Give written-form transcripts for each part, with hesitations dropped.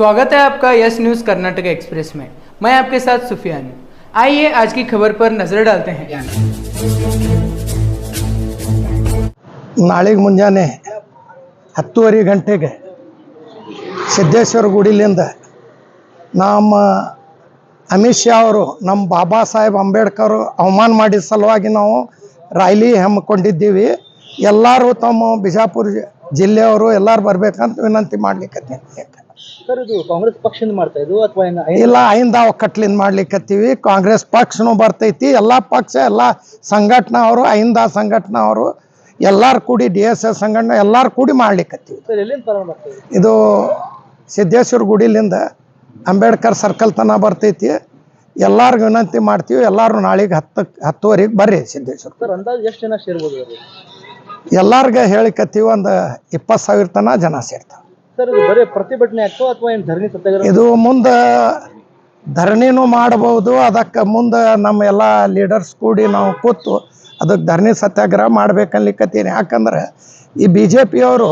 स्वागत है आपका यस न्यूज़ कर्नाटक एक्सप्रेस में। मैं आपके साथ सुफियान हूं। आइए आज की खबर पर नजर डालते हैं। ನಾಳೆಗೆ ಮುಂಜಾನೆ 10:30 ಗಂಟೆಗೆ ಸಿದ್ದೇಶ್ವರ ಗುಡಿಲಿಂದ ನಮ್ಮ ಅಮಿತ್ ಶಾ ಅವರು ನಮ್ಮ ಬಾಬಾ ಸಾಹೇಬ್ ಅಂಬೇಡ್ಕರ್ ಅವಮಾನ ಮಾಡಿದ ಸಲುವಾಗಿ ನಾವು ರ್ಯಾಲಿ ಹಮ್ಮಿಕೊಂಡಿದ್ದೀವಿ. ಎಲ್ಲರೂ ತಮ್ಮ ಬಿಜಾಪುರ ಜಿಲ್ಲೆಯವರು ಎಲ್ಲರೂ ಬರಬೇಕಂತ ವಿನಂತಿ ಮಾಡ್ಲಿಕ್ಕೆ. ಸರ್, ಇದು ಕಾಂಗ್ರೆಸ್ ಪಕ್ಷದಿಂದ ಮಾಡ್ತಾ ಇದ್ದು ಅಥವಾ ಇಲ್ಲ, ಐಂದ ಒಕ್ಕಟ್ಲಿಂದ ಮಾಡ್ಲಿಕ್ಕತ್ತೀವಿ. ಕಾಂಗ್ರೆಸ್ ಪಕ್ಷನೂ ಬರ್ತೈತಿ, ಎಲ್ಲ ಪಕ್ಷ ಎಲ್ಲ ಸಂಘಟನಾ ಅವರು ಐಂದ ಸಂಘಟನಾ ಅವರು ಎಲ್ಲರೂ ಕೂಡಿ DSS ಸಂಘಟನೆ ಎಲ್ಲರೂ ಕೂಡಿ ಮಾಡ್ಲಿಕ್ಕತ್ತೀವಿ. ಸರ್, ಎಲ್ಲಿಂದ ಪ್ರಾರಂಭ ಆಗ್ತದೆ? ಇದು ಸಿದ್ದೇಶ್ವರ ಗುಡಿಲಿಂದ ಅಂಬೇಡ್ಕರ್ ಸರ್ಕಲ್ ತನಕ ಬರ್ತೈತಿ. ಎಲ್ಲರಿಗೂ ವಿನಂತಿ ಮಾಡ್ತೀವಿ, ಎಲ್ಲರೂ ನಾಳೆಗೆ 10:30 ಬರ್ರಿ ಸಿದ್ದೇಶ್ವರ. ಸರ್, ಅಂದಾಜು ಎಷ್ಟು ಜನ ಸೇರ್ಬೋದು? ಎಲ್ಲಾರ್ಗ ಹೇಳಿಕತ್ತೀವಿ, ಒಂದು 20,000 ತನಕ ಜನ ಸೇರ್ತಾವೆ. ಸರ್, ಇದು ಬರೀ ಪ್ರತಿಭಟನೆ ಆಗ್ತೋ ಅಥವಾ ಏನು ಧರಣಿ ಸತ್ಯಾಗ್ರಹ? ಇದು ಮುಂದೆ ಧರಣಿನೂ ಮಾಡಬಹುದು. ಅದಕ್ಕೆ ಮುಂದೆ ನಮ್ಮ ಎಲ್ಲ ಲೀಡರ್ಸ್ ಕೂಡಿ ನಾವು ಕೂತು ಅದಕ್ಕೆ ಧರಣಿ ಸತ್ಯಾಗ್ರಹ ಮಾಡ್ಬೇಕನ್ಲಿಕ್ಕತ್ತೀನಿ. ಯಾಕಂದ್ರೆ ಈ BJP-ಯವರು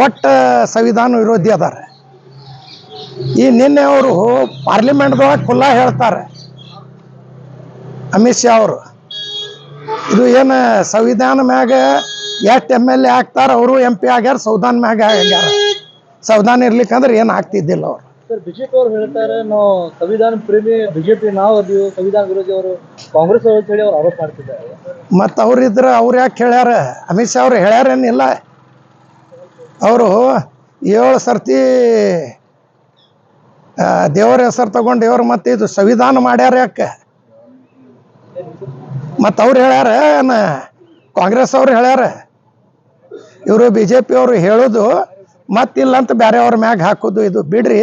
ಒಟ್ಟು ಸಂವಿಧಾನ ವಿರೋಧಿ ಅದಾರ. ಈ ನಿನ್ನೆ ಅವರು ಪಾರ್ಲಿಮೆಂಟ್ದೊಳಗೆ ಖುಲ್ಲಾ ಹೇಳ್ತಾರೆ ಅಮಿತ್ ಶಾ ಅವರು, ಇದು ಏನು ಸಂವಿಧಾನ ಮ್ಯಾಗ ಎಷ್ಟು MLA ಆಗ್ತಾರ, ಅವರು MP ಆಗ್ಯಾರ, ಸಂವಿಧಾನ ಮ್ಯಾಗ ಆಗ್ಯಾರ. ಸಂವಿಧಾನ ಇರ್ಲಿಕ್ಕಂದ್ರೆ ಏನು ಆಗ್ತಿದ್ದಿಲ್ಲ ಅವರು. ಸರ್, BJP ಅವರು ಹೇಳ್ತಾರೆ ನಾವು ಸಂವಿಧಾನ ಪ್ರೇಮಿ, BJP ನಾವು ಅದೀವಿ, ಸಂವಿಧಾನ ವಿರೋಧಿ ಅವರು ಕಾಂಗ್ರೆಸ್ ಅವರು ಹೇಳಿ ಅವ್ರು ಆರೋಪ ಮಾಡ್ತಿದ್ದಾರೆ. ಮತ್ತು ಅವ್ರಿದ್ರೆ ಅವ್ರು ಯಾಕೆ ಹೇಳ್ಯಾರ? ಅಮಿತ್ ಶಾ ಅವ್ರು ಹೇಳ್ಯಾರೇನಿಲ್ಲ. ಅವರು 7 ಸರ್ತಿ ದೇವರ ಹೆಸರು ತಗೊಂಡು ದೇವ್ರು ಮತ್ತು ಇದು ಸಂವಿಧಾನ ಮಾಡ್ಯಾರ ಯಾಕೆ? ಮತ್ತು ಅವ್ರು ಹೇಳ್ಯಾರ ಕಾಂಗ್ರೆಸ್ ಅವ್ರು ಹೇಳ್ಯಾರ? ಇವರು BJP ಅವರು ಹೇಳೋದು ಮತ್ತಿಲ್ಲ ಅಂತ ಬೇರೆ ಅವ್ರ ಮ್ಯಾಗ ಹಾಕೋದು. ಇದು ಬಿಡ್ರಿ,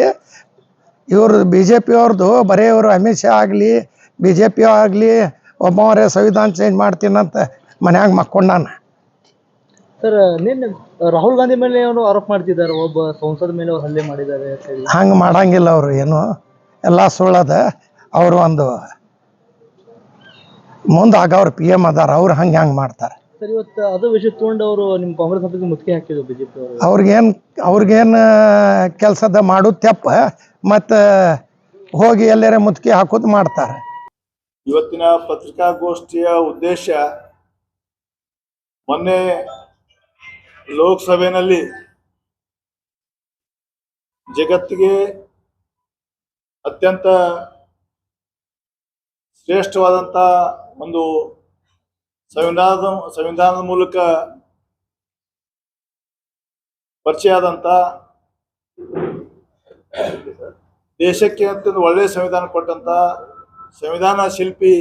ಇವರು BJP ಅವ್ರದ್ದು ಬರೀ ಇವರು ಅಮಿತ್ ಶಾ ಆಗಲಿ BJP ಆಗಲಿ ಒಬ್ಬವರೇ ಸಂವಿಧಾನ ಚೇಂಜ್ ಮಾಡ್ತೀನಂತ ಮನ್ಯಾಗ ಮಕ್ಕೊಂಡಾನ. ಸರ್, ನಿನ್ನೆ ರಾಹುಲ್ ಗಾಂಧಿ ಮೇಲೆ ಅವರು ಆರೋಪ ಮಾಡ್ತಿದ್ದಾರೆ, ಒಬ್ಬ ಸಂಸದ ಮೇಲೆ ಅವ್ರು ಹಲ್ಲೆ ಮಾಡಿದ್ದಾರೆ. ಹಂಗೆ ಮಾಡಂಗಿಲ್ಲ, ಅವರು ಏನು ಎಲ್ಲ ಸುಳ್ಳದ. ಅವರು ಒಂದು ಮುಂದೆ ಆಗವ್ರು PM ಅದಾರ, ಅವ್ರು ಹಂಗೆ ಮಾಡ್ತಾರೆ. ಸರ್, ಇವತ್ತು ಅದು ವಿಷಯ ತೊಗೊಂಡು ಅವರು ನಿಮ್ಮ ಕಾಂಗ್ರೆಸ್ ಪಕ್ಷಕ್ಕೆ ಮುತ್ತಿಗೆ ಹಾಕಿದ್ರು BJP ಅವರು. ಅವ್ರಿಗೇನು ಕೆಲಸದ ಮಾಡೋದು ತೆಪ್ಪ, ಮತ್ತು ಹೋಗಿ ಎಲ್ಲರ ಮುತ್ತಿಗೆ ಹಾಕೋದು ಮಾಡ್ತಾರೆ. ಇವತ್ತಿನ ಪತ್ರಿಕಾಗೋಷ್ಠಿಯ ಉದ್ದೇಶ, ಮೊನ್ನೆ ಲೋಕಸಭೆಯಲ್ಲಿ ಜಗತ್ತಿಗೆ ಅತ್ಯಂತ ಶ್ರೇಷ್ಠವಾದಂಥ ಒಂದು ಸಂವಿಧಾನದ ಮೂಲಕ ಪರಿಚಯ ಆದಂಥ, ದೇಶಕ್ಕೆ ಅಂತ ಒಳ್ಳೆಯ ಸಂವಿಧಾನ ಕೊಟ್ಟಂಥ ಸಂವಿಧಾನ ಶಿಲ್ಪಿ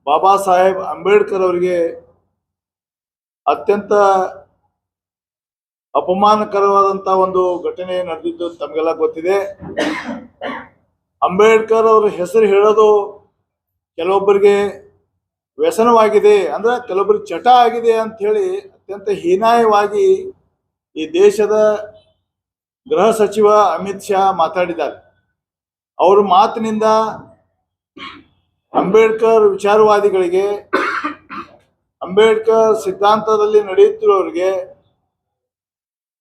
ಬಾಬಾ ಸಾಹೇಬ್ ಅಂಬೇಡ್ಕರ್ ಅವರಿಗೆ ಅತ್ಯಂತ ಅಪಮಾನಕರವಾದಂಥ ಒಂದು ಘಟನೆ ನಡೆದಿದ್ದು ತಮಗೆಲ್ಲ ಗೊತ್ತಿದೆ. ಅಂಬೇಡ್ಕರ್ ಅವರ ಹೆಸರು ಹೇಳೋದು ಕೆಲವೊಬ್ಬರಿಗೆ ವ್ಯಸನವಾಗಿದೆ, ಅಂದ್ರೆ ಕೆಲವೊಬ್ಬರಿಗೆ ಚಟ ಆಗಿದೆ ಅಂತ ಹೇಳಿ ಅತ್ಯಂತ ಹೀನಾಯವಾಗಿ ಈ ದೇಶದ ಗೃಹ ಸಚಿವ ಅಮಿತ್ ಶಾ ಮಾತಾಡಿದ್ದಾರೆ. ಅವ್ರ ಮಾತಿನಿಂದ ಅಂಬೇಡ್ಕರ್ ವಿಚಾರವಾದಿಗಳಿಗೆ, ಅಂಬೇಡ್ಕರ್ ಸಿದ್ಧಾಂತದಲ್ಲಿ ನಡೆಯುತ್ತಿರೋರಿಗೆ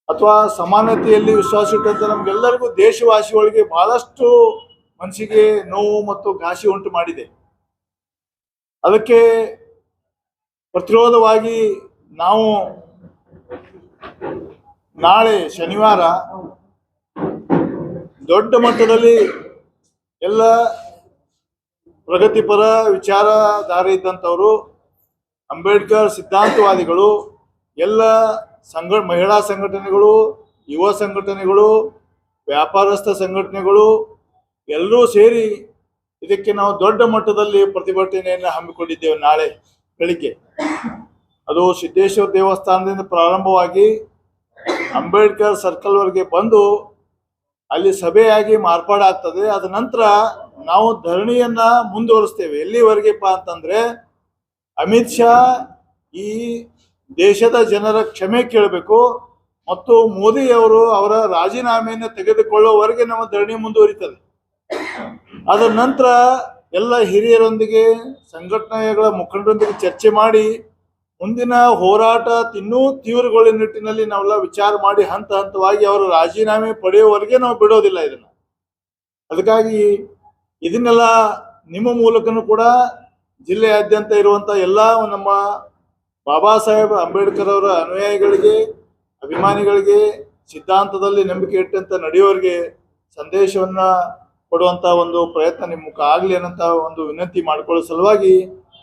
ಅಥವಾ ಸಮಾನತೆಯಲ್ಲಿ ವಿಶ್ವಾಸ ಇಟ್ಟಂತ ನಮ್ಗೆಲ್ಲರಿಗೂ ದೇಶವಾಸಿಗಳಿಗೆ ಬಹಳಷ್ಟು ಮನಸ್ಸಿಗೆ ನೋವು ಮತ್ತು ಘಾಸಿ ಉಂಟು ಮಾಡಿದೆ. ಅದಕ್ಕೆ ಪ್ರತಿರೋಧವಾಗಿ ನಾವು ನಾಳೆ ಶನಿವಾರ ದೊಡ್ಡ ಮಟ್ಟದಲ್ಲಿ ಎಲ್ಲ ಪ್ರಗತಿಪರ ವಿಚಾರಧಾರೆ ಇದ್ದಂಥವರು, ಅಂಬೇಡ್ಕರ್ ಸಿದ್ಧಾಂತವಾದಿಗಳು, ಎಲ್ಲ ಮಹಿಳಾ ಸಂಘಟನೆಗಳು, ಯುವ ಸಂಘಟನೆಗಳು, ವ್ಯಾಪಾರಸ್ಥ ಸಂಘಟನೆಗಳು ಎಲ್ಲರೂ ಸೇರಿ ಇದಕ್ಕೆ ನಾವು ದೊಡ್ಡ ಮಟ್ಟದಲ್ಲಿ ಪ್ರತಿಭಟನೆಯನ್ನು ಹಮ್ಮಿಕೊಂಡಿದ್ದೇವೆ. ನಾಳೆ ಬೆಳಿಗ್ಗೆ ಅದು ಸಿದ್ದೇಶ್ವರ ದೇವಸ್ಥಾನದಿಂದ ಪ್ರಾರಂಭವಾಗಿ ಅಂಬೇಡ್ಕರ್ ಸರ್ಕಲ್ವರೆಗೆ ಬಂದು ಅಲ್ಲಿ ಸಭೆಯಾಗಿ ಮಾರ್ಪಾಡಾಗ್ತದೆ. ಅದ ನಂತರ ನಾವು ಧರಣಿಯನ್ನ ಮುಂದುವರಿಸ್ತೇವೆ. ಎಲ್ಲಿವರೆಗೆಪ್ಪ ಅಂತಂದ್ರೆ ಅಮಿತ್ ಶಾ ಈ ದೇಶದ ಜನರ ಕ್ಷಮೆ ಕೇಳಬೇಕು ಮತ್ತು ಮೋದಿ ಅವರು ಅವರ ರಾಜೀನಾಮೆಯನ್ನು ತೆಗೆದುಕೊಳ್ಳುವವರೆಗೆ ನಮ್ಮ ಧರಣಿ ಮುಂದುವರಿತದೆ. ಅದರ ನಂತರ ಎಲ್ಲ ಹಿರಿಯರೊಂದಿಗೆ, ಸಂಘಟನೆಗಳ ಮುಖಂಡರೊಂದಿಗೆ ಚರ್ಚೆ ಮಾಡಿ ಮುಂದಿನ ಹೋರಾಟ ಇನ್ನೂ ತೀವ್ರಗೊಳ್ಳುವ ನಿಟ್ಟಿನಲ್ಲಿ ನಾವೆಲ್ಲ ವಿಚಾರ ಮಾಡಿ ಹಂತ ಹಂತವಾಗಿ ಅವರು ರಾಜೀನಾಮೆ ಪಡೆಯುವವರೆಗೆ ನಾವು ಬಿಡೋದಿಲ್ಲ ಇದನ್ನ. ಅದಕ್ಕಾಗಿ ಇದನ್ನೆಲ್ಲ ನಿಮ್ಮ ಮೂಲಕನೂ ಕೂಡ ಜಿಲ್ಲೆಯಾದ್ಯಂತ ಇರುವಂತ ಎಲ್ಲ ನಮ್ಮ ಬಾಬಾ ಸಾಹೇಬ್ ಅಂಬೇಡ್ಕರ್ ಅವರ ಅನುಯಾಯಿಗಳಿಗೆ, ಅಭಿಮಾನಿಗಳಿಗೆ, ಸಿದ್ಧಾಂತದಲ್ಲಿ ನಂಬಿಕೆ ಇಟ್ಟಂತ ನಡೆಯೋರಿಗೆ ಸಂದೇಶವನ್ನ ಕೊಡುವಂತ ಒಂದು ಪ್ರಯತ್ನ ನಿಮ್ಮ ಮುಖ ಆಗ್ಲಿ ಅನ್ನಂತ ಒಂದು ವಿನಂತಿ ಮಾಡಿಕೊಳ್ಳೋ ಸಲುವಾಗಿ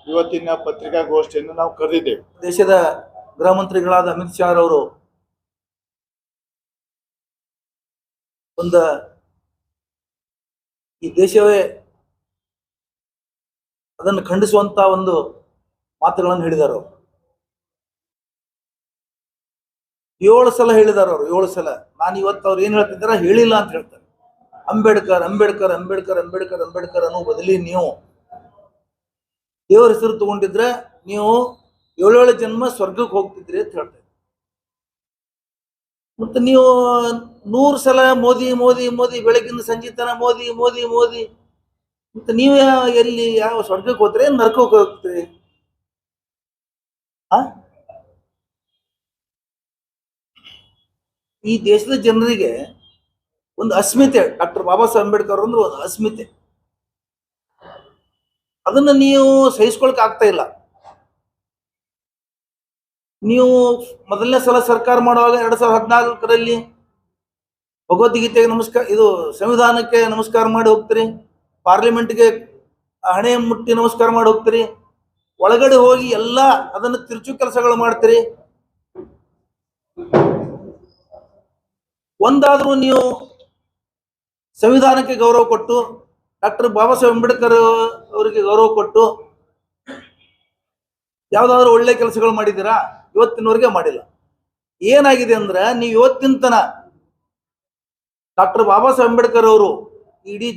ಇವತ್ತಿನ ಪತ್ರಿಕಾಗೋಷ್ಠಿಯನ್ನು ನಾವು ಕರೆದಿದ್ದೇವೆ. ದೇಶದ ಗೃಹ ಮಂತ್ರಿಗಳಾದ ಅಮಿತ್ ಶಾ ಅವರು ಈ ದೇಶವೇ ಅದನ್ನು ಖಂಡಿಸುವಂತ ಒಂದು ಮಾತುಗಳನ್ನು ಹೇಳಿದರು. 7 ಸಲ ಹೇಳಿದಾರೆ ಅವರು, 7 ಸಲ. ನಾನು ಇವತ್ತು ಅವ್ರು ಏನ್ ಹೇಳ್ತಿದ್ದಾರ ಹೇಳಿಲ್ಲ ಅಂತ ಹೇಳ್ತಾರೆ. ಅಂಬೇಡ್ಕರ್ ಅಂಬೇಡ್ಕರ್ ಅಂಬೇಡ್ಕರ್ ಅಂಬೇಡ್ಕರ್ ಅಂಬೇಡ್ಕರ್ ಅನ್ನೋ ಬದಲಿ ನೀವು ದೇವರ ಹೆಸರು ತಗೊಂಡಿದ್ರೆ ನೀವು 7 ಜನ್ಮ ಸ್ವರ್ಗಕ್ಕೆ ಹೋಗ್ತಿದ್ರಿ ಅಂತ ಹೇಳ್ತಾರೆ. ಮತ್ತೆ ನೀವು 100 ಸಲ ಮೋದಿ ಮೋದಿ ಮೋದಿ, ಬೆಳಗಿನ ಸಂಜೆ ತನ ಮೋದಿ ಮೋದಿ ಮೋದಿ, ಮತ್ತೆ ನೀವು ಎಲ್ಲಿ ಯಾವ ಸ್ವರ್ಗಕ್ಕೆ ಹೋಗ್ತೀರಿ, ನರಕಕ್ಕೆ ಹೋಗ್ತೀರಿ? ಈ ದೇಶದ ಜನರಿಗೆ ಒಂದು ಅಸ್ಮಿತೆ, ಡಾಕ್ಟರ್ ಬಾಬಾ ಸಾಹೇಬ್ ಅಂಬೇಡ್ಕರ್ ಅಂದ್ರೆ ಒಂದು ಅಸ್ಮಿತೆ, ಅದನ್ನ ನೀವು ಸಹಿಸ್ಕೊಳಕ್ ಆಗ್ತಾ ಇಲ್ಲ. ನೀವು ಮೊದಲನೇ ಸಲ ಸರ್ಕಾರ ಮಾಡುವಾಗ 2014ರಲ್ಲಿ ಭಗವದ್ಗೀತೆಗೆ ನಮಸ್ಕಾರ, ಇದು ಸಂವಿಧಾನಕ್ಕೆ ನಮಸ್ಕಾರ ಮಾಡಿ ಹೋಗ್ತೀರಿ, ಪಾರ್ಲಿಮೆಂಟ್ಗೆ ಹಣೆ ಮುಟ್ಟಿ ನಮಸ್ಕಾರ ಮಾಡಿ ಹೋಗ್ತೀರಿ, ಒಳಗಡೆ ಹೋಗಿ ಎಲ್ಲ ಅದನ್ನು ತಿರುಚು ಕೆಲಸಗಳು ಮಾಡ್ತೀರಿ. ಒಂದಾದ್ರೂ ನೀವು ಸಂವಿಧಾನಕ್ಕೆ ಗೌರವ ಕೊಟ್ಟು, ಡಾಕ್ಟರ್ ಬಾಬಾ ಸಾಹೇಬ್ ಅಂಬೇಡ್ಕರ್ ಅವರಿಗೆ ಗೌರವ ಕೊಟ್ಟು ಯಾವ್ದಾದ್ರು ಒಳ್ಳೆ ಕೆಲಸಗಳು ಮಾಡಿದ್ದೀರಾ? ಇವತ್ತಿನವರೆಗೆ ಮಾಡಿಲ್ಲ. ಏನಾಗಿದೆ ಅಂದ್ರೆ, ನೀವು ಇವತ್ತಿನ ತನ ಡಾಕ್ಟರ್ ಬಾಬಾ ಸಾಹೇಬ್ ಅಂಬೇಡ್ಕರ್ ಅವರು ಇಡೀ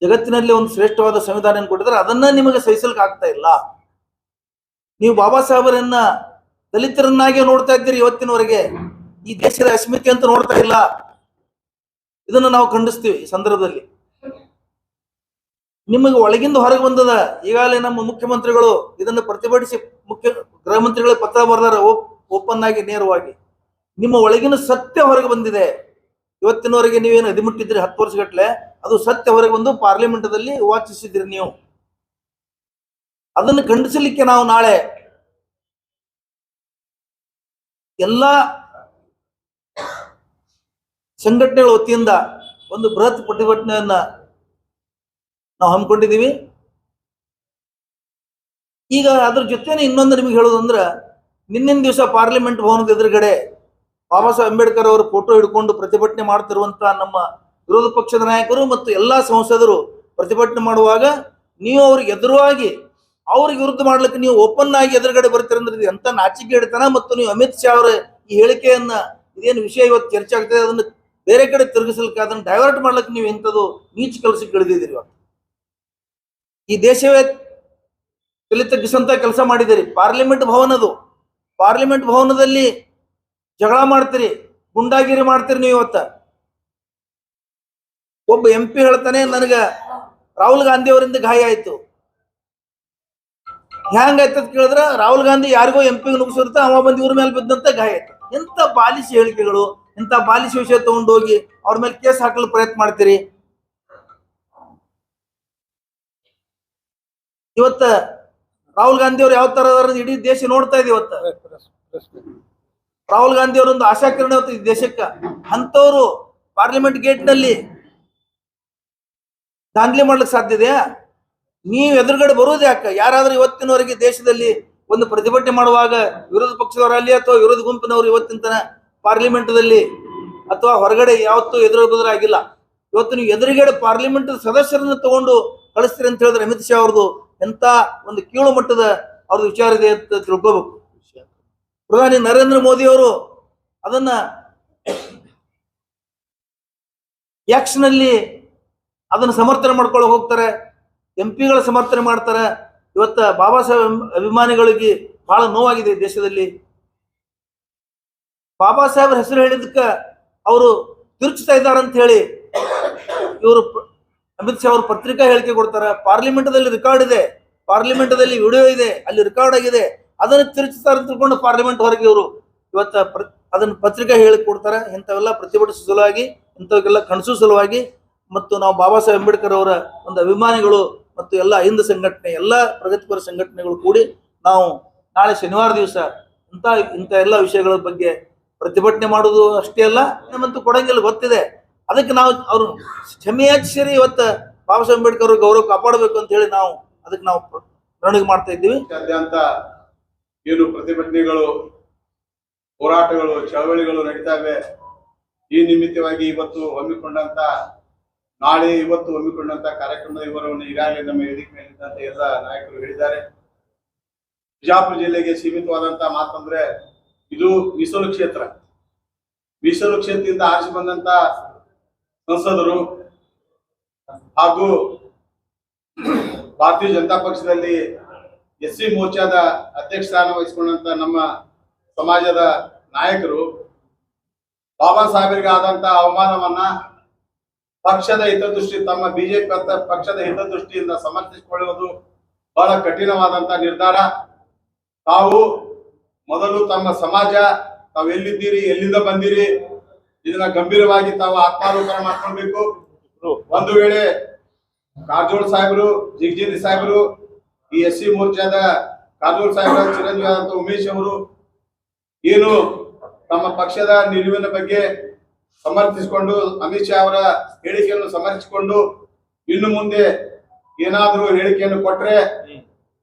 ಜಗತ್ತಿನಲ್ಲಿ ಒಂದು ಶ್ರೇಷ್ಠವಾದ ಸಂವಿಧಾನ ಕೊಟ್ಟಿದ್ರೆ ಅದನ್ನ ನಿಮಗೆ ಸಹಿಸಲಿಕ್ಕೆ ಆಗ್ತಾ ಇಲ್ಲ. ನೀವು ಬಾಬಾ ಸಾಹೇಬರನ್ನ ದಲಿತರನ್ನಾಗೆ ನೋಡ್ತಾ ಇದ್ದೀರಿ ಇವತ್ತಿನವರೆಗೆ, ಈ ದೇಶದ ಅಸ್ಮಿತೆ ಅಂತ ನೋಡ್ತಾ ಇಲ್ಲ. ಇದನ್ನು ನಾವು ಖಂಡಿಸ್ತೀವಿ ಈ ಸಂದರ್ಭದಲ್ಲಿ. ನಿಮಗೆ ಒಳಗಿಂದ ಹೊರಗೆ ಬಂದದ. ಈಗಾಗಲೇ ನಮ್ಮ ಮುಖ್ಯಮಂತ್ರಿಗಳು ಇದನ್ನು ಪ್ರತಿಭಟಿಸಿ ಗೃಹ ಮಂತ್ರಿಗಳ ಪತ್ರ ಬರೆದಾರ, ಓಪನ್ ಆಗಿ ನೇರವಾಗಿ. ನಿಮ್ಮ ಒಳಗಿನ ಸತ್ಯ ಹೊರಗೆ ಬಂದಿದೆ. ಇವತ್ತಿನವರೆಗೆ ನೀವೇನು ಅದಿಮುಟ್ಟಿದ್ರಿ 10 ವರ್ಷಗಟ್ಲೆ, ಅದು ಸತ್ಯ ಹೊರಗೆ ಬಂದು ಪಾರ್ಲಿಮೆಂಟದಲ್ಲಿ ವಾಚಿಸಿದ್ರಿ ನೀವು. ಅದನ್ನು ಖಂಡಿಸಲಿಕ್ಕೆ ನಾವು ನಾಳೆ ಎಲ್ಲ ಸಂಘಟನೆಗಳ ವತಿಯಿಂದ ಒಂದು ಬೃಹತ್ ಪ್ರತಿಭಟನೆಯನ್ನ ನಾವು ಹಮ್ಮಿಕೊಂಡಿದ್ದೀವಿ. ಈಗ ಅದ್ರ ಜೊತೆನೆ ಇನ್ನೊಂದು ನಿಮಗೆ ಹೇಳೋದಂದ್ರ, ನಿನ್ನಿನ ದಿವಸ ಪಾರ್ಲಿಮೆಂಟ್ ಭವನದ ಎದುರುಗಡೆ ಬಾಬಾ ಸಾಹೇಬ್ ಅಂಬೇಡ್ಕರ್ ಅವರ ಫೋಟೋ ಹಿಡ್ಕೊಂಡು ಪ್ರತಿಭಟನೆ ಮಾಡ್ತಿರುವಂತ ನಮ್ಮ ವಿರೋಧ ಪಕ್ಷದ ನಾಯಕರು ಮತ್ತು ಎಲ್ಲಾ ಸಂಸದರು ಪ್ರತಿಭಟನೆ ಮಾಡುವಾಗ ನೀವು ಅವ್ರಿಗೆ ಎದುರುವಾಗಿ ಅವ್ರಿಗೆ ವಿರುದ್ಧ ಮಾಡ್ಲಿಕ್ಕೆ ನೀವು ಓಪನ್ ಆಗಿ ಎದುರುಗಡೆ ಬರ್ತೀರಂದ್ರೆ ಎಂತ ನಾಚಿಕೆ ಹಿಡಿತಾನ. ಮತ್ತು ನೀವು ಅಮಿತ್ ಶಾ ಅವರ ಈ ಹೇಳಿಕೆಯನ್ನ, ಇದೇನು ವಿಷಯ ಇವತ್ತು ಚರ್ಚೆ ಆಗ್ತದೆ, ಅದನ್ನ ಬೇರೆ ಕಡೆ ತಿರುಗಿಸಲಿಕ್ಕೆ, ಅದನ್ನ ಡೈವರ್ಟ್ ಮಾಡ್ಲಿಕ್ಕೆ ನೀವು ಎಂಥದ್ದು ನೀಚ ಕೆಲಸಕ್ಕೆ ಇಳಿದಿದ್ದೀರಿ. ಈ ದೇಶವೇ ತಲೆ ತಗ್ಗಿಸಂತ ಕೆಲಸ ಮಾಡಿದಿರಿ. ಪಾರ್ಲಿಮೆಂಟ್ ಭವನದಲ್ಲಿ ಜಗಳ ಮಾಡ್ತೀರಿ, ಗುಂಡಾಗಿರಿ ಮಾಡ್ತೀರಿ ನೀವು. ಇವತ್ತ ಒಬ್ಬ MP ಹೇಳ್ತಾನೆ, ನನಗ ರಾಹುಲ್ ಗಾಂಧಿ ಅವರಿಂದ ಗಾಯ ಆಯ್ತು. ಹ್ಯಾಂಗಾಯ್ತದ ಕೇಳಿದ್ರ, ರಾಹುಲ್ ಗಾಂಧಿ ಯಾರಿಗೋ MP ನುಗ್ಸಿರ್ತ, ಅವ ಬಂದು ಇವ್ರ ಮೇಲೆ ಬಿದ್ದಂತ ಗಾಯ ಆಯ್ತು. ಎಂತ ಬಾಲಿಸಿ ಹೇಳಿಕೆಗಳು, ಎಂತ ಬಾಲಿಸಿ ವಿಷಯ ತಗೊಂಡೋಗಿ ಅವ್ರ ಮೇಲೆ ಕೇಸ್ ಹಾಕಲು ಪ್ರಯತ್ನ ಮಾಡ್ತೀರಿ. ಇವತ್ತ ರಾಹುಲ್ ಗಾಂಧಿ ಅವ್ರು ಯಾವ ತರ ಇಡೀ ದೇಶ ನೋಡ್ತಾ ಇದೆ. ಇವತ್ತ ರಾಹುಲ್ ಗಾಂಧಿ ಅವರೊಂದು ಆಶಾಕಿರಣ ಈ ದೇಶಕ್ಕ. ಅಂತವ್ರು ಪಾರ್ಲಿಮೆಂಟ್ ಗೇಟ್ ನಲ್ಲಿ ದಾಂಧಲೆ ಮಾಡ್ಲಿಕ್ಕೆ ಸಾಧ್ಯ ಇದೆಯಾ? ನೀವು ಎದುರುಗಡೆ ಬರೋದು ಯಾಕೆ? ಯಾರಾದ್ರೂ ಇವತ್ತಿನವರೆಗೆ ದೇಶದಲ್ಲಿ ಒಂದು ಪ್ರತಿಭಟನೆ ಮಾಡುವಾಗ ವಿರೋಧ ಪಕ್ಷದವರಲ್ಲಿ ಅಥವಾ ವಿರೋಧ ಗುಂಪಿನವರು ಇವತ್ತಿನ ತನ ಪಾರ್ಲಿಮೆಂಟ್ದಲ್ಲಿ ಅಥವಾ ಹೊರಗಡೆ ಯಾವತ್ತೂ ಎದುರಾಗಿಲ್ಲ. ಇವತ್ತು ನೀವು ಎದುರುಗಡೆ ಪಾರ್ಲಿಮೆಂಟ್ ಸದಸ್ಯರನ್ನು ತಗೊಂಡು ಕಳಿಸ್ತೀರಿ ಅಂತ ಹೇಳಿದ್ರೆ ಅಮಿತ್ ಶಾ ಅವ್ರದ್ದು ಎಂತ ಒಂದು ಕೀಳು ಮಟ್ಟದ ಅವ್ರದ್ದು ವಿಚಾರ ಇದೆ ಅಂತ ತಿಳ್ಕೋಬೇಕು. ಪ್ರಧಾನಿ ನರೇಂದ್ರ ಮೋದಿ ಅವರು ಅದನ್ನ ಆಕ್ಷನ್ ಅಲ್ಲಿ ಅದನ್ನ ಸಮರ್ಥನೆ ಮಾಡ್ಕೊಳ್ಳೋಕೆ ಹೋಗ್ತಾರೆ, MP ಗಳ ಸಮರ್ಥನೆ ಮಾಡ್ತಾರೆ. ಇವತ್ತ ಬಾಬಾ ಸಾಹೇಬ್ ಅಭಿಮಾನಿಗಳಿಗೆ ಬಹಳ ನೋವಾಗಿದೆ ದೇಶದಲ್ಲಿ. ಬಾಬಾ ಸಾಹೇಬ್ರ ಹೆಸರು ಹೇಳಿದಕ್ಕ ಅವರು ತಿರುಚ್ತಾ ಇದ್ದಾರೆ ಅಂತ ಹೇಳಿ ಇವರು ಅಮಿತ್ ಶಾ ಅವರು ಪತ್ರಿಕಾ ಹೇಳಿಕೆ ಕೊಡ್ತಾರೆ. ಪಾರ್ಲಿಮೆಂಟ್ದಲ್ಲಿ ರೆಕಾರ್ಡ್ ಇದೆ. ಪಾರ್ಲಿಮೆಂಟ್ದಲ್ಲಿ ವಿಡಿಯೋ ಇದೆ, ಅಲ್ಲಿ ರೆಕಾರ್ಡ್ ಆಗಿದೆ, ಅದನ್ನು ತಿರುಗಿಸ್ತಾರೆ ಅಂತ ತಿಳ್ಕೊಂಡು ಪಾರ್ಲಿಮೆಂಟ್ ಹೊರಗೆ ಇವರು ಇವತ್ತ ಅದನ್ನು ಪತ್ರಿಕಾ ಹೇಳಿ ಕೊಡ್ತಾರೆ. ಇಂಥವೆಲ್ಲ ಪ್ರತಿಭಟಿಸುವ ಸಲುವಾಗಿ, ಇಂಥವಕ್ಕೆಲ್ಲ ಕನಸು ಸಲುವಾಗಿ, ಮತ್ತು ನಾವು ಬಾಬಾ ಸಾಹೇಬ್ ಅಂಬೇಡ್ಕರ್ ಅವರ ಒಂದು ಅಭಿಮಾನಿಗಳು ಮತ್ತು ಎಲ್ಲ ಹಿಂದೂ ಸಂಘಟನೆ, ಎಲ್ಲ ಪ್ರಗತಿಪರ ಸಂಘಟನೆಗಳು ಕೂಡಿ ನಾವು ನಾಳೆ ಶನಿವಾರ ದಿವಸ ಇಂಥ ಎಲ್ಲ ವಿಷಯಗಳ ಬಗ್ಗೆ ಪ್ರತಿಭಟನೆ ಮಾಡೋದು ಅಷ್ಟೇ ಅಲ್ಲ, ನಮ್ಮಂತೂ ಕೊಡಂಗಿಲ್ಲ ಗೊತ್ತಿದೆ. ಅದಕ್ಕೆ ನಾವು ಅವರು ಕ್ಷಮೆಯಾಚಿಸಿ ಇವತ್ತು ಬಾಬಾ ಸಾಹೇಬ್ ಅಂಬೇಡ್ಕರ್ ಅವ್ರ ಗೌರವ ಕಾಪಾಡಬೇಕು ಅಂತ ಹೇಳಿ ಅದಕ್ಕೆ ನಾವು ಮೆರವಣಿಗೆ ಮಾಡ್ತಾ ಇದ್ದೀವಿ. ಅಂತ ಏನು ಪ್ರತಿಭಟನೆಗಳು, ಹೋರಾಟಗಳು, ಚಳವಳಿಗಳು ನಡೀತಾ ಇವೆ. ಈ ನಿಮಿತ್ತವಾಗಿ ಇವತ್ತು ಹಮ್ಮಿಕೊಂಡಂತ ಇವತ್ತು ಹಮ್ಮಿಕೊಂಡಂತ ಕಾರ್ಯಕ್ರಮದ ವಿವರವನ್ನು ಈಗಾಗಲೇ ನಮ್ಮ ವೇದಿಕೆ ಮೇಲಿದ್ದಂತ ಎಲ್ಲ ನಾಯಕರು ಹೇಳಿದ್ದಾರೆ. ಬಿಜಾಪುರ ಜಿಲ್ಲೆಗೆ ಸೀಮಿತವಾದಂತ ಮಾತಂದ್ರೆ ಇದು ಮೀಸಲು ಕ್ಷೇತ್ರದಿಂದ ಆರಿಸಿ ಬಂದಂತ ಸಂಸದರು ಹಾಗೂ ಭಾರತೀಯ ಜನತಾ ಪಕ್ಷದಲ್ಲಿ SC ಮೋರ್ಚಾದ ಅಧ್ಯಕ್ಷ ಸ್ಥಾನ ವಹಿಸಿಕೊಂಡಂತ ನಮ್ಮ ಸಮಾಜದ ನಾಯಕರು ಬಾಬಾ ಸಾಹೇಬರಿಗೆ ಆದಂತ ಅವಮಾನವನ್ನ ಪಕ್ಷದ ಹಿತದೃಷ್ಟಿ, ತಮ್ಮ ಬಿಜೆಪಿ ಪಕ್ಷದ ಹಿತದೃಷ್ಟಿಯಿಂದ ಸಮರ್ಥಿಸಿಕೊಳ್ಳುವುದು ಬಹಳ ಕಠಿಣವಾದಂತ ನಿರ್ಧಾರ. ತಾವು ಮೊದಲು ತಮ್ಮ ಸಮಾಜ, ತಾವು ಎಲ್ಲಿದ್ದೀರಿ, ಎಲ್ಲಿಂದ ಬಂದಿರಿ, ಇದನ್ನ ಗಂಭೀರವಾಗಿ ತಾವು ಆತ್ಮಾವಲೋಕನ ಮಾಡ್ಕೊಳ್ಬೇಕು. ಒಂದು ವೇಳೆ ಕಾರಜೋಳ ಸಾಹೇಬರು, ಜಿಗಜಿರಿ ಸಾಹೇಬರು, ಈ SC ಮೋರ್ಚಾದ ಕಾರಜೋಳ ಸಾಹೇಬರ ಚಿರಂಜೀವಿ ಆದಂತ ಉಮೇಶ್ ಅವರು ಏನು ತಮ್ಮ ಪಕ್ಷದ ನಿಲುವಿನ ಬಗ್ಗೆ ಸಮರ್ಥಿಸಿಕೊಂಡು, ಅಮಿತ್ ಶಾ ಅವರ ಹೇಳಿಕೆಯನ್ನು ಸಮರ್ಥಿಸಿಕೊಂಡು ಇನ್ನು ಮುಂದೆ ಏನಾದರೂ ಹೇಳಿಕೆಯನ್ನು ಕೊಟ್ರೆ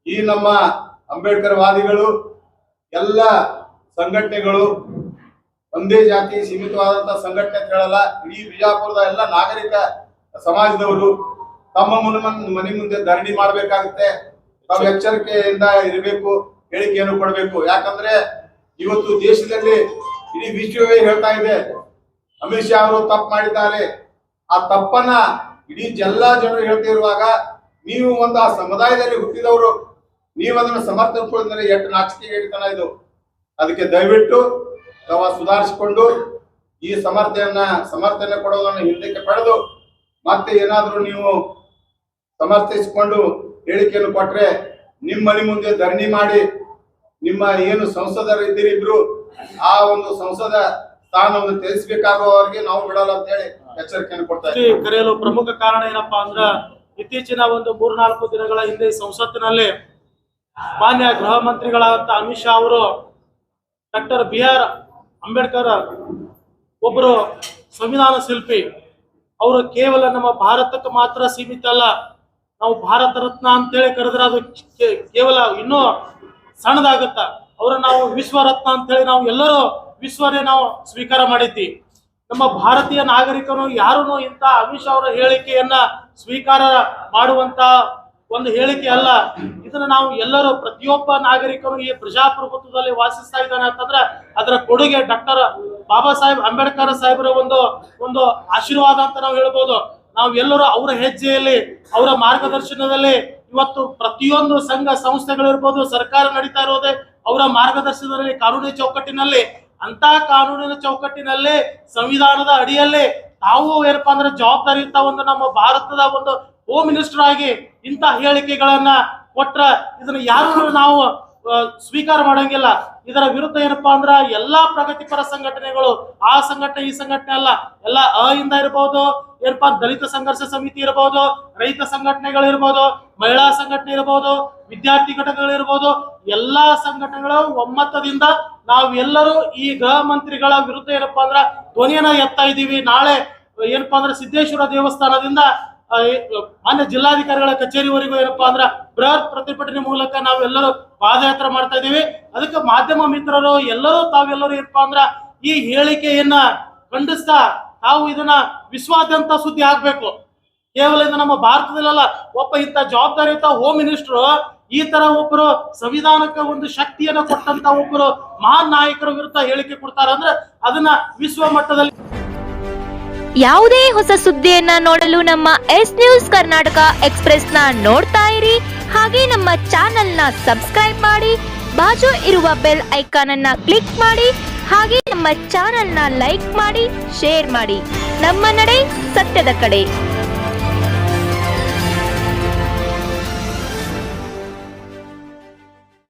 ಈ ನಮ್ಮ ಅಂಬೇಡ್ಕರ್ ವಾದಿಗಳು ಎಲ್ಲ ಸಂಘಟನೆಗಳು, ಒಂದೇ ಜಾತಿ ಸೀಮಿತವಾದಂತಹ ಸಂಘಟನೆ ಅಂತ ಹೇಳಲ್ಲ, ಇಡೀ ಬಿಜಾಪುರದ ಎಲ್ಲ ನಾಗರಿಕ ಸಮಾಜದವರು ತಮ್ಮ ಮನೆ ಮುಂದೆ ಧರಣಿ ಮಾಡಬೇಕಾಗುತ್ತೆ. ತಾವು ಎಚ್ಚರಿಕೆಯಿಂದ ಇರಬೇಕು, ಹೇಳಿಕೆಯನ್ನು ಕೊಡಬೇಕು. ಯಾಕಂದ್ರೆ ಇವತ್ತು ದೇಶದಲ್ಲಿ ಇಡೀ ವಿಶ್ವವೇ ಹೇಳ್ತಾ ಇದೆ ಅಮಿತ್ ಶಾ ಅವರು ತಪ್ಪು ಮಾಡಿದ್ದಾರೆ. ಆ ತಪ್ಪನ್ನ ಇಡೀ ಎಲ್ಲಾ ಜನರು ಹೇಳ್ತಾ ಇರುವಾಗ ನೀವು ಒಂದು ಆ ಸಮುದಾಯದಲ್ಲಿ ಹುಟ್ಟಿದವರು ನೀವು ಅದನ್ನು ಸಮರ್ಥಿಸಿಕೊಂಡ್ರೆ ಎಷ್ಟು ನಾಚಿಕೆ ಹೇಳಿತನ ಇದು. ಅದಕ್ಕೆ ದಯವಿಟ್ಟು ತಾವು ಸುಧಾರಿಸಿಕೊಂಡು ಈ ಸಮರ್ಥನೆ ಕೊಡೋದನ್ನು ಹಿಂದಕ್ಕೆ ಪಡೆದು ಮತ್ತೆ ಏನಾದರೂ ನೀವು ಸಮರ್ಥಿಸಿಕೊಂಡು ಹೇಳಿಕೆಯನ್ನು ಕೊಟ್ರೆ ನಿಮ್ಮ ಮನೆ ಮುಂದೆ ಧರಣಿ ಮಾಡಿ ನಿಮ್ಮ ಏನು ಸಂಸದರು ಇದ್ದೀರಿ ಇಬ್ರು ಆ ಒಂದು ಸಂಸದ ಸ್ಥಾನವನ್ನು ತ್ಯಜಿಸಬೇಕಾಗುವವರೆಗೆ ನಾವು ಬಿಡಲ್ಲ ಅಂತ ಹೇಳಿ ಎಚ್ಚರಿಕೆಯನ್ನು ಕೊಡ್ತಾ ಇದ್ದೀವಿ. ಕರೆಯಲು ಪ್ರಮುಖ ಕಾರಣ ಏನಪ್ಪಾ ಅಂದ್ರ ಇತ್ತೀಚಿನ ಒಂದು 3-4 ದಿನಗಳ ಹಿಂದೆ ಸಂಸತ್ತಿನಲ್ಲಿ ಮಾನ್ಯ ಗೃಹ ಮಂತ್ರಿಗಳಾದಂತ ಅಮಿತ್ ಶಾ ಅವರು ಡಾಕ್ಟರ್ BR ಅಂಬೇಡ್ಕರ್ ಒಬ್ಬರು ಸಂವಿಧಾನ ಶಿಲ್ಪಿ, ಅವರು ಕೇವಲ ನಮ್ಮ ಭಾರತಕ್ಕೆ ಮಾತ್ರ ಸೀಮಿತ ಅಲ್ಲ, ನಾವು ಭಾರತ ರತ್ನ ಅಂತೇಳಿ ಕರೆದ್ರೆ ಅದು ಕೇವಲ ಇನ್ನೂ ಸಣ್ಣದಾಗತ್ತ. ಅವ್ರ ನಾವು ವಿಶ್ವರತ್ನ ಅಂತೇಳಿ ನಾವು ಎಲ್ಲರೂ ವಿಶ್ವನೇ ನಾವು ಸ್ವೀಕಾರ ಮಾಡಿದ್ವಿ. ನಮ್ಮ ಭಾರತೀಯ ನಾಗರಿಕರು ಯಾರೂ ಇಂಥ ಅಮಿತ್ ಶಾ ಅವರ ಹೇಳಿಕೆಯನ್ನ ಸ್ವೀಕಾರ ಮಾಡುವಂತ ಒಂದು ಹೇಳಿಕೆ ಅಲ್ಲ. ಇದನ್ನ ನಾವು ಎಲ್ಲರೂ ಪ್ರತಿಯೊಬ್ಬ ನಾಗರಿಕರು ಈ ಪ್ರಜಾಪ್ರಭುತ್ವದಲ್ಲಿ ವಾಸಿಸ್ತಾ ಇದ್ದಾನೆ ಅಂತಂದ್ರೆ ಅದರ ಕೊಡುಗೆ ಡಾಕ್ಟರ್ ಬಾಬಾ ಸಾಹೇಬ್ ಅಂಬೇಡ್ಕರ್ ಸಾಹೇಬರ ಒಂದು ಆಶೀರ್ವಾದ ಅಂತ ನಾವು ಹೇಳ್ಬೋದು. ನಾವು ಎಲ್ಲರೂ ಅವರ ಹೆಜ್ಜೆಯಲ್ಲಿ, ಅವರ ಮಾರ್ಗದರ್ಶನದಲ್ಲಿ ಇವತ್ತು ಪ್ರತಿಯೊಂದು ಸಂಘ ಸಂಸ್ಥೆಗಳಿರ್ಬೋದು, ಸರ್ಕಾರ ನಡೀತಾ ಇರೋದೇ ಅವರ ಮಾರ್ಗದರ್ಶನದಲ್ಲಿ, ಕಾನೂನಿನ ಚೌಕಟ್ಟಿನಲ್ಲಿ. ಅಂತ ಕಾನೂನಿನ ಚೌಕಟ್ಟಿನಲ್ಲಿ, ಸಂವಿಧಾನದ ಅಡಿಯಲ್ಲಿ ತಾವು ಏನಪ್ಪಾ ಅಂದ್ರೆ ಜವಾಬ್ದಾರಿಯುತ ಒಂದು ನಮ್ಮ ಭಾರತದ ಒಂದು ಹೋಮ್ ಮಿನಿಸ್ಟರ್ ಆಗಿ ಇಂಥ ಹೇಳಿಕೆಗಳನ್ನ ಕೊಟ್ರ ಇದನ್ನ ಯಾರು ನಾವು ಸ್ವೀಕಾರ ಮಾಡಂಗಿಲ್ಲ. ಇದರ ವಿರುದ್ಧ ಏನಪ್ಪಾ ಅಂದ್ರ ಎಲ್ಲಾ ಪ್ರಗತಿಪರ ಸಂಘಟನೆಗಳು, ಆ ಸಂಘಟನೆ ಈ ಸಂಘಟನೆ ಅಲ್ಲ, ಎಲ್ಲ ಇಂದ ಇರಬಹುದು, ಏನಪ್ಪಾ ದಲಿತ ಸಂಘರ್ಷ ಸಮಿತಿ ಇರಬಹುದು, ರೈತ ಸಂಘಟನೆಗಳು ಇರಬಹುದು, ಮಹಿಳಾ ಸಂಘಟನೆ ಇರಬಹುದು, ವಿದ್ಯಾರ್ಥಿ ಘಟಕಗಳಿರ್ಬೋದು, ಎಲ್ಲಾ ಸಂಘಟನೆಗಳ ಒಮ್ಮತದಿಂದ ನಾವೆಲ್ಲರೂ ಈ ಗೃಹ ಮಂತ್ರಿಗಳ ವಿರುದ್ಧ ಏನಪ್ಪಾ ಅಂದ್ರ ಧ್ವನಿಯನ್ನ ಎತ್ತಾ ಇದೀವಿ. ನಾಳೆ ಏನಪ್ಪಾ ಅಂದ್ರೆ ಸಿದ್ದೇಶ್ವರ ದೇವಸ್ಥಾನದಿಂದ ಮಾನ್ಯ ಜಿಲ್ಲಾಧಿಕಾರಿಗಳ ಕಚೇರಿವರೆಗೂ ಏನಪ್ಪಾ ಅಂದ್ರ ಬೃಹತ್ ಪ್ರತಿಭಟನೆ ಮೂಲಕ ನಾವೆಲ್ಲರೂ ಪಾದಯಾತ್ರೆ ಮಾಡ್ತಾ ಇದೀವಿ. ಅದಕ್ಕೆ ಮಾಧ್ಯಮ ಮಿತ್ರರು ತಾವೆಲ್ಲರೂ ಏನಪ್ಪಾ ಅಂದ್ರ ಈ ಹೇಳಿಕೆಯನ್ನ ಖಂಡಿಸ್ತಾ ತಾವು ಇದನ್ನ ವಿಶ್ವಾದ್ಯಂತ ಸುದ್ದಿ ಆಗ್ಬೇಕು. ಕೇವಲ ಇದು ನಮ್ಮ ಭಾರತದಲ್ಲ, ಒಬ್ಬ ಇಂಥ ಜವಾಬ್ದಾರಿಯುತ ಹೋಮ್ ಮಿನಿಸ್ಟರ್ ಈ ತರ ಒಬ್ಬರು ಸಂವಿಧಾನಕ್ಕೆ ಒಂದು ಶಕ್ತಿಯನ್ನ ಕೊಟ್ಟಂತ ಒಬ್ಬರು ಮಹಾನ್ ನಾಯಕರ ವಿರುದ್ಧ ಹೇಳಿಕೆ ಕೊಡ್ತಾರೆ ಅಂದ್ರೆ ಅದನ್ನ ವಿಶ್ವ ಮಟ್ಟದಲ್ಲಿ. ಯಾವುದೇ ಹೊಸ ಸುದ್ದಿಯನ್ನ ನೋಡಲು ನಮ್ಮ ಎಸ್ ನ್ಯೂಸ್ ಕರ್ನಾಟಕ ಎಕ್ಸ್ಪ್ರೆಸ್ ನ ನೋಡ್ತಾ ಇರಿ. ಹಾಗೆ ನಮ್ಮ ಚಾನೆಲ್ ನ ಸಬ್ಸ್ಕ್ರೈಬ್ ಮಾಡಿ, ಬಾಜು ಇರುವ ಬೆಲ್ ಐಕಾನ್ ಅನ್ನ ಕ್ಲಿಕ್ ಮಾಡಿ. ಹಾಗೆ ನಮ್ಮ ಚಾನೆಲ್ ನ ಲೈಕ್ ಮಾಡಿ, ಶೇರ್ ಮಾಡಿ. ನಮ್ಮ ನಡೆ ಸತ್ಯದ ಕಡೆ.